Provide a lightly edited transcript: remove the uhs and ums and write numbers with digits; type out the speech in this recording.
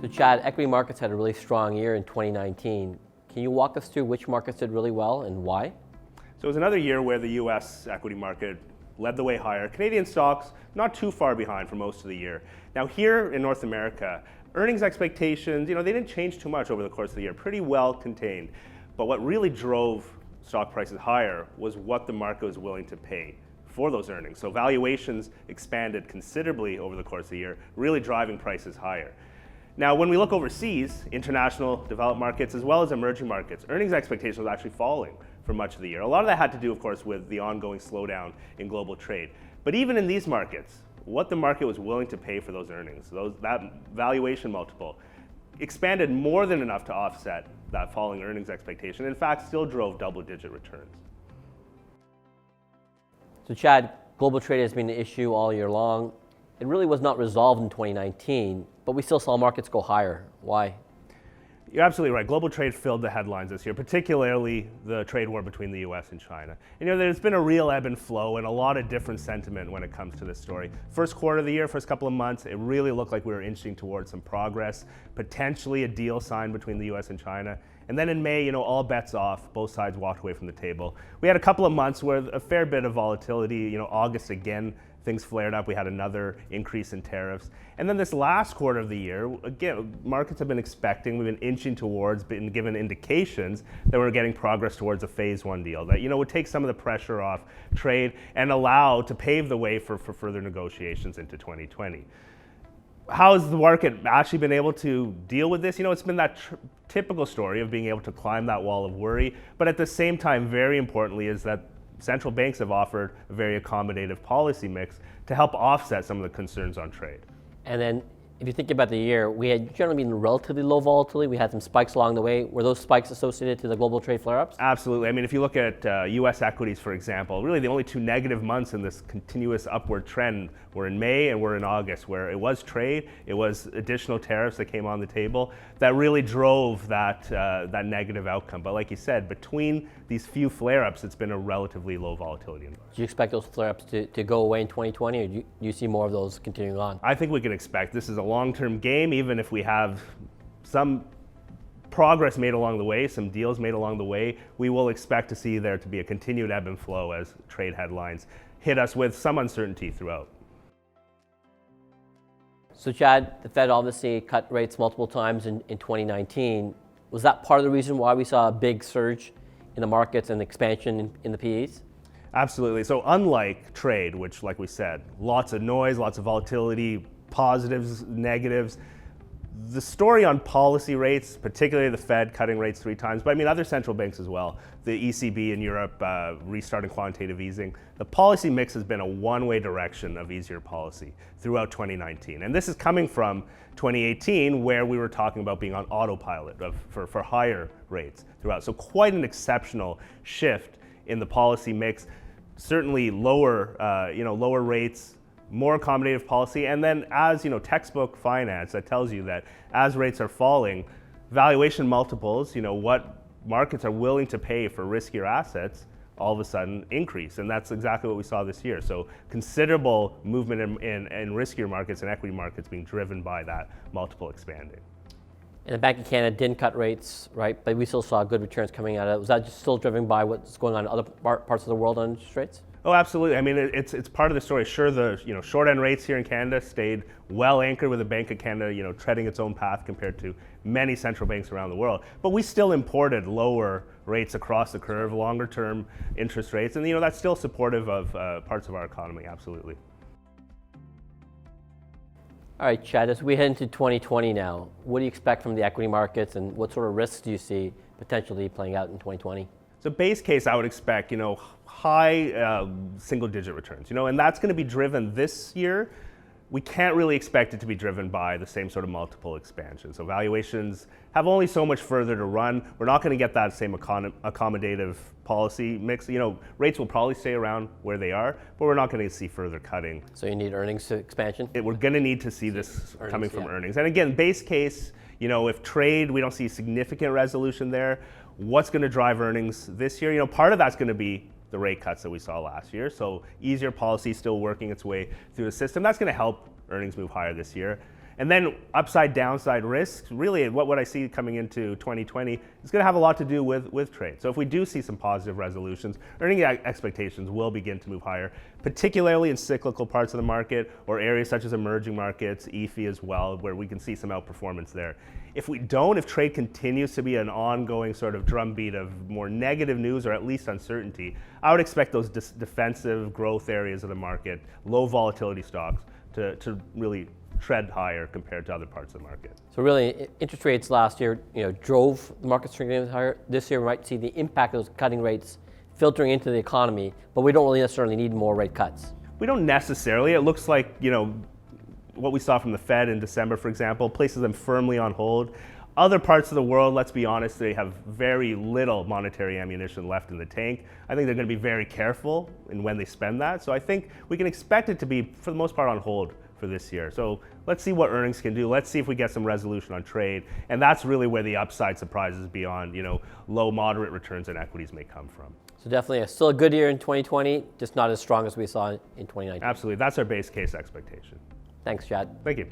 So Chad, equity markets had a really strong year in 2019. Can you walk us through which markets did really well and why? So it was another year where the US equity market led the way higher. Canadian stocks not too far behind for most of the year. Now here in North America, earnings expectations, they didn't change too much over the course of the year, pretty well contained. But what really drove stock prices higher was what the market was willing to pay for those earnings. So valuations expanded considerably over the course of the year, really driving prices higher. Now, when we look overseas, international developed markets as well as emerging markets, earnings expectations were actually falling for much of the year. A lot of that had to do, of course, with the ongoing slowdown in global trade. But even in these markets, what the market was willing to pay for those earnings, that valuation multiple, expanded more than enough to offset that falling earnings expectation. In fact, still drove double-digit returns. So Chad, global trade has been an issue all year long. It really was not resolved in 2019, but we still saw markets go higher. Why? You're absolutely right. Global trade filled the headlines this year, particularly the trade war between the US and China. There's been a real ebb and flow and a lot of different sentiment when it comes to this story. First quarter of the year, first couple of months, it really looked like we were inching towards some progress, potentially a deal signed between the US and China. And then in May, all bets off, both sides walked away from the table. We had a couple of months where a fair bit of volatility, August again, things flared up. We had another increase in tariffs. And then this last quarter of the year, again, markets have been expecting, we've been inching towards, been given indications that we're getting progress towards a phase one deal that, would take some of the pressure off trade and allow to pave the way for further negotiations into 2020. How has the market actually been able to deal with this? It's been that typical story of being able to climb that wall of worry, but at the same time, very importantly, is that central banks have offered a very accommodative policy mix to help offset some of the concerns on trade. And then if you think about the year, we had generally been relatively low volatility. We had some spikes along the way. Were those spikes associated to the global trade flare-ups? Absolutely. If you look at US equities, for example, really the only two negative months in this continuous upward trend were in May and were in August, where it was trade, it was additional tariffs that came on the table that really drove that negative outcome. But like you said, between these few flare-ups, it's been a relatively low volatility environment. Do you expect those flare-ups to go away in 2020, or do you see more of those continuing on? I think we can expect this is a long-term game, even if we have some progress made along the way, some deals made along the way, we will expect to see there to be a continued ebb and flow as trade headlines hit us with some uncertainty throughout. So Chad, the Fed obviously cut rates multiple times in 2019. Was that part of the reason why we saw a big surge in the markets and expansion in the PEs? Absolutely. So unlike trade, which like we said, lots of noise, lots of volatility, positives, negatives, the story on policy rates, particularly the Fed cutting rates 3 times, but other central banks as well, the ECB in Europe restarting quantitative easing, the policy mix has been a one-way direction of easier policy throughout 2019. And this is coming from 2018, where we were talking about being on autopilot for higher rates throughout. So quite an exceptional shift in the policy mix, certainly lower rates, more accommodative policy, and then as textbook finance that tells you that as rates are falling, valuation multiples, what markets are willing to pay for riskier assets, all of a sudden increase, and that's exactly what we saw this year. So considerable movement in riskier markets and equity markets being driven by that multiple expanding. And the Bank of Canada didn't cut rates, right? But we still saw good returns coming out of it. Was that just still driven by what's going on in other parts of the world on interest rates? Oh, absolutely. It's part of the story. Sure, the short end rates here in Canada stayed well anchored with the Bank of Canada, treading its own path compared to many central banks around the world. But we still imported lower rates across the curve, longer term interest rates, and that's still supportive of parts of our economy. Absolutely. All right, Chad, as we head into 2020 now, what do you expect from the equity markets, and what sort of risks do you see potentially playing out in 2020? So base case, I would expect, high single-digit returns, and that's going to be driven this year. We can't really expect it to be driven by the same sort of multiple expansion. So valuations have only so much further to run. We're not going to get that same accommodative policy mix. Rates will probably stay around where they are, but we're not going to see further cutting. So you need earnings expansion? We're going to need to see this coming from earnings. And again, base case, if trade, we don't see significant resolution there, what's going to drive earnings this year? Part of that's going to be the rate cuts that we saw last year. So easier policy still working its way through the system. That's going to help earnings move higher this year. And then upside downside risks, really what I see coming into 2020 is going to have a lot to do with trade. So if we do see some positive resolutions, earning expectations will begin to move higher, particularly in cyclical parts of the market or areas such as emerging markets, EFI as well, where we can see some outperformance there. If we don't, if trade continues to be an ongoing sort of drumbeat of more negative news or at least uncertainty, I would expect those defensive growth areas of the market, low volatility stocks, to really tread higher compared to other parts of the market. So really, interest rates last year, drove the market significantly higher. This year, we might see the impact of those cutting rates filtering into the economy, but we don't really necessarily need more rate cuts. We don't necessarily. It looks like, what we saw from the Fed in December, for example, places them firmly on hold. Other parts of the world, let's be honest, they have very little monetary ammunition left in the tank. I think they're going to be very careful in when they spend that. So I think we can expect it to be, for the most part, on hold for this year. So let's see what earnings can do. Let's see if we get some resolution on trade. And that's really where the upside surprises beyond, low, moderate returns in equities may come from. So definitely still a good year in 2020, just not as strong as we saw in 2019. Absolutely. That's our base case expectation. Thanks, Chhad. Thank you.